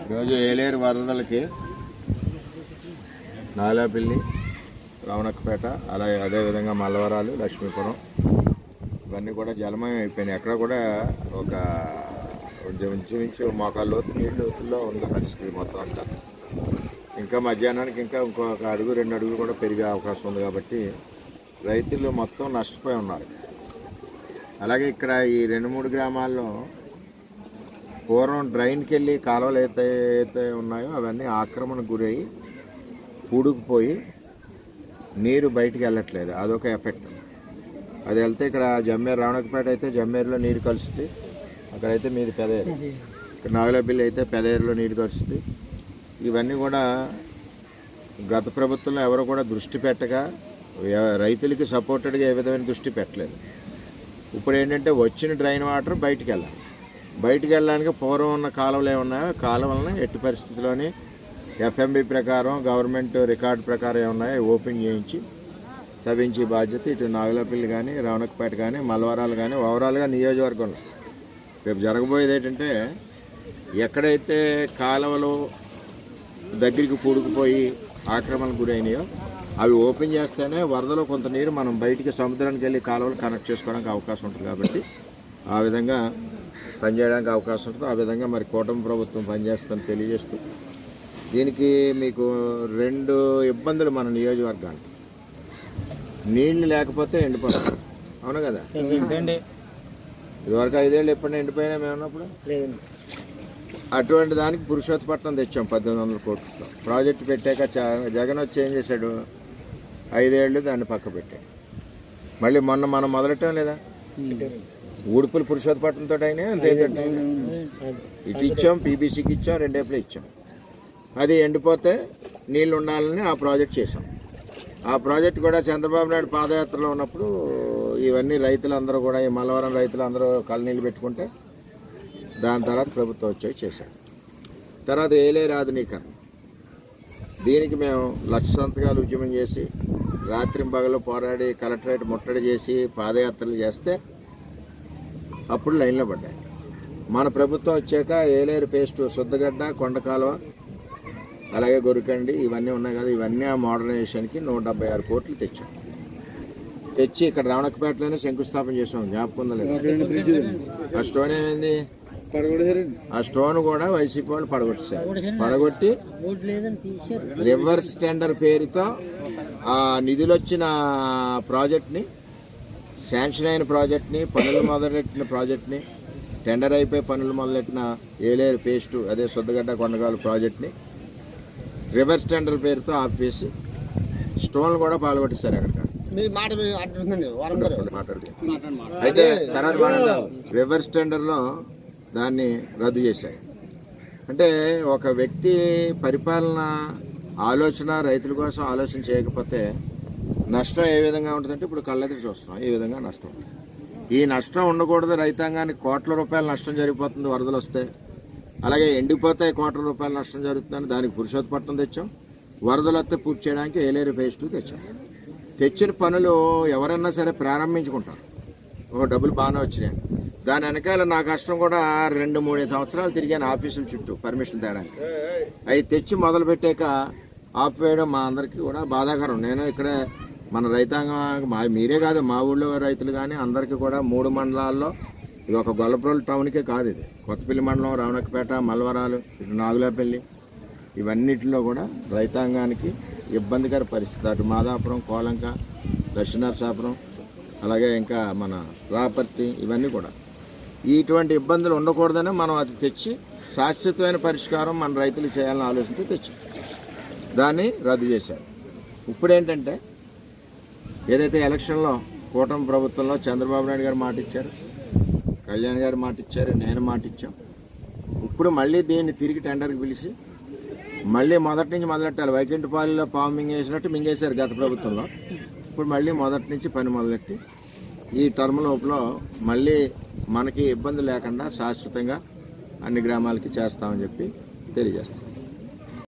ఈరోజు ఏలేరు వరదలకి నాలాపల్లి, రావణక్కపేట, అలాగే అదేవిధంగా మల్లవరాలు, లక్ష్మీపురం ఇవన్నీ కూడా జలమయం అయిపోయినాయి. ఎక్కడ కూడా ఒక ఇంచుమించు మోకాళ్ళ లోతు నీళ్ళలో ఉన్న పరిస్థితి మొత్తం అంతా. ఇంకా మధ్యాహ్నానికి ఇంకా ఇంకొక అడుగు 2 అడుగులు కూడా పెరిగే అవకాశం ఉంది. కాబట్టి రైతులు మొత్తం నష్టపోయి ఉన్నారు. అలాగే ఇక్కడ ఈ 2-3 గ్రామాల్లో పూర్వం డ్రైన్కి వెళ్ళి కాలువలు ఏదైతే ఉన్నాయో అవన్నీ ఆక్రమణకు గురయ్యి పూడుకుపోయి నీరు బయటికి వెళ్ళట్లేదు. అదొక ఎఫెక్ట్. అది వెళ్తే ఇక్కడ జమ్మేరు, రావణక్కపేట అయితే జమ్మేరులో నీరు కలుస్తుంది, అక్కడైతే మీది పెదేరు, ఇక్కడ నాగులపల్లి అయితే పెదేరులో నీరు కలుస్తుంది. ఇవన్నీ కూడా గత ప్రభుత్వంలో ఎవరు కూడా దృష్టి పెట్టక రైతులకి సపోర్టెడ్గా ఏ విధమైన దృష్టి పెట్టలేదు. ఇప్పుడు ఏంటంటే వచ్చిన డ్రైన్ వాటర్ బయటికి వెళ్ళాలి. బయటికి వెళ్ళడానికి పూర్వం ఉన్న కాలువలు ఏమున్నాయో కాలువలను ఎట్టి పరిస్థితుల్లోని ఎఫ్ఎంబి ప్రకారం గవర్నమెంట్ రికార్డు ప్రకారం ఏమున్నాయో ఓపెన్ చేయించి తవ్వించే బాధ్యత ఇటు నాగులపల్లి కానీ, రావణక్కపేట కానీ, మల్లవరాలు కానీ ఓవరాల్గా నియోజకవర్గంలో రేపు జరగబోయేది ఏంటంటే ఎక్కడైతే కాలువలు దగ్గరికి పూడుకుపోయి ఆక్రమణకు గురైనాయో అవి ఓపెన్ చేస్తేనే వరదలో కొంత నీరు మనం బయటికి సముద్రానికి వెళ్ళి కాలువలు కనెక్ట్ చేసుకోవడానికి అవకాశం ఉంటుంది. కాబట్టి ఆ విధంగా పనిచేయడానికి అవకాశం ఉంటుంది. ఆ విధంగా మరి కూటమి ప్రభుత్వం పనిచేస్తుందని తెలియజేస్తూ దీనికి మీకు 2 ఇబ్బందులు మన నియోజకవర్గానికి. నీళ్లు లేకపోతే ఎండిపోతాం, అవును కదా. ఇదివరకు 5 ఏళ్ళు ఎప్పుడైనా ఎండిపోయినా మేము ఉన్నప్పుడు అటువంటి దానికి పురుషోత్తపట్నం తెచ్చాం 1800 కోట్లతో. ప్రాజెక్టు పెట్టాక జగన్ వచ్చి ఏం చేశాడు, 5 ఏళ్ళు దాన్ని పక్క పెట్టాడు. మళ్ళీ మొన్న మనం మొదలెట్టాం లేదా, ఊడుపులు పురుషోత్తపట్నంతో అయినా అంతేంటంటే ఇటు ఇచ్చాం, పీబీసీకి ఇచ్చాం, 2 ఏళ్ళు ఇచ్చాం. అది ఎండిపోతే నీళ్ళు ఉండాలని ఆ ప్రాజెక్ట్ చేసాం. ఆ ప్రాజెక్ట్ కూడా చంద్రబాబు నాయుడు పాదయాత్రలో ఉన్నప్పుడు ఇవన్నీ రైతులందరూ కూడా, ఈ మల్లవరం రైతులందరూ కళ్ళనీళ్ళు పెట్టుకుంటే దాని తర్వాత ప్రభుత్వం వచ్చి చేశారు. తర్వాత ఏలేరు ఆధునీకరణ, దీనికి మేము 1,00,000 సంతకాలు ఉద్యమం చేసి రాత్రింపగలు పోరాడి కలెక్టరేట్ ముట్టడి చేసి పాదయాత్రలు చేస్తే అప్పుడు లైన్లో పడ్డాయి. మన ప్రభుత్వం వచ్చాక ఏలేరు ఫేస్ 2 శుద్ధగడ్డ, కొండకాలువ, అలాగే గొరికండి ఇవన్నీ ఉన్నాయి కదా, ఇవన్నీ ఆ మోడర్నైజేషన్కి 176 కోట్లు తెచ్చాం. తెచ్చి ఇక్కడ రావణక్కపేటలోనే శంకుస్థాపన చేసాం, జ్ఞాపకం లేదు. ఆ స్టోన్ ఏమైంది, ఆ స్టోన్ కూడా వైసీపీ వాళ్ళు పడగొట్టేశారు. పడగొట్టి రివర్స్ టెండర్ పేరుతో ఆ నిధులు వచ్చిన ప్రాజెక్ట్ని, శాంక్షన్ అయిన ప్రాజెక్ట్ని, పనులు మొదలెట్టిన ప్రాజెక్ట్ని, టెండర్ అయిపోయి పనులు మొదలెట్టిన ఏలేరు ఫేస్ 2 అదే శుద్ధగడ్డ కొండగాలు ప్రాజెక్ట్ని రివర్స్ టెండర్ పేరుతో ఆపేసి స్టోన్లు కూడా పాల్గొట్టేశారు. అక్కడ అయితే తర్వాత రివర్స్ టెండర్లో దాన్ని రద్దు చేశారు. అంటే ఒక వ్యక్తి పరిపాలన ఆలోచన రైతుల కోసం ఆలోచన చేయకపోతే నష్టం ఏ విధంగా ఉంటుందంటే ఇప్పుడు కళ్ళెదురు చూస్తాం, ఈ విధంగా నష్టం ఉంటుంది. ఈ నష్టం ఉండకూడదు. రైతాంగానికి కోట్ల రూపాయల నష్టం జరిగిపోతుంది వరదలు వస్తే. అలాగే ఎండిపోతే కోట్ల రూపాయల నష్టం జరుగుతుందని దానికి పురుషోత్తపట్నం తెచ్చాం. వరదలు వస్తే పూర్తి చేయడానికి ఏలేరు ఫేస్ 2 తెచ్చాం. తెచ్చిన పనులు ఎవరన్నా సరే ప్రారంభించుకుంటారు, ఒక డబ్బులు బాగానే వచ్చినాయి. దాని వెనకాల నా కష్టం కూడా 2-3 సంవత్సరాలు తిరిగాను ఆఫీసుల చుట్టూ పర్మిషన్ తేడానికి. అవి తెచ్చి మొదలు పెట్టాక ఆపివేయడం మా అందరికీ కూడా బాధాకరం. నేను ఇక్కడ మన రైతాంగం మీరే కాదు, మా ఊళ్ళో రైతులు కానీ అందరికీ కూడా 3 మండలాల్లో, ఇది ఒక గొల్లప్రోలు టౌన్కే కాదు, ఇది కొత్తపల్లి మండలం, రావణక్కపేట, మల్లవరాలు, ఇటు నాగులపల్లి ఇవన్నిటిలో కూడా రైతాంగానికి ఇబ్బందికర పరిస్థితి. అటు మాదాపురం, కోలంక, దక్షిణార్సాపురం, అలాగే ఇంకా మన రాపర్తి ఇవన్నీ కూడా ఇటువంటి ఇబ్బందులు ఉండకూడదని మనం అది తెచ్చి శాశ్వతమైన పరిష్కారం మన రైతులు చేయాలని ఆలోచనతో తెచ్చాం. దాన్ని రద్దు చేశారు. ఇప్పుడు ఏంటంటే ఏదైతే ఎలక్షన్లో కూటమి ప్రభుత్వంలో చంద్రబాబు నాయుడు గారు మాట ఇచ్చారు, కళ్యాణ్ గారు మాట ఇచ్చారు, నేను మాట ఇచ్చాం. ఇప్పుడు మళ్ళీ దీన్ని తిరిగి టెండర్కి పిలిచి మళ్ళీ మొదటి నుంచి మొదలెట్టాలి. వైకుంఠపాలిలో పాము మింగేసినట్టు మింగేశారు గత ప్రభుత్వంలో. ఇప్పుడు మళ్ళీ మొదటి నుంచి పని మొదలెట్టి ఈ టర్మ్ లోపల మళ్ళీ మనకి ఇబ్బంది లేకుండా శాశ్వతంగా అన్ని గ్రామాలకి చేస్తామని చెప్పి తెలియజేస్తాం.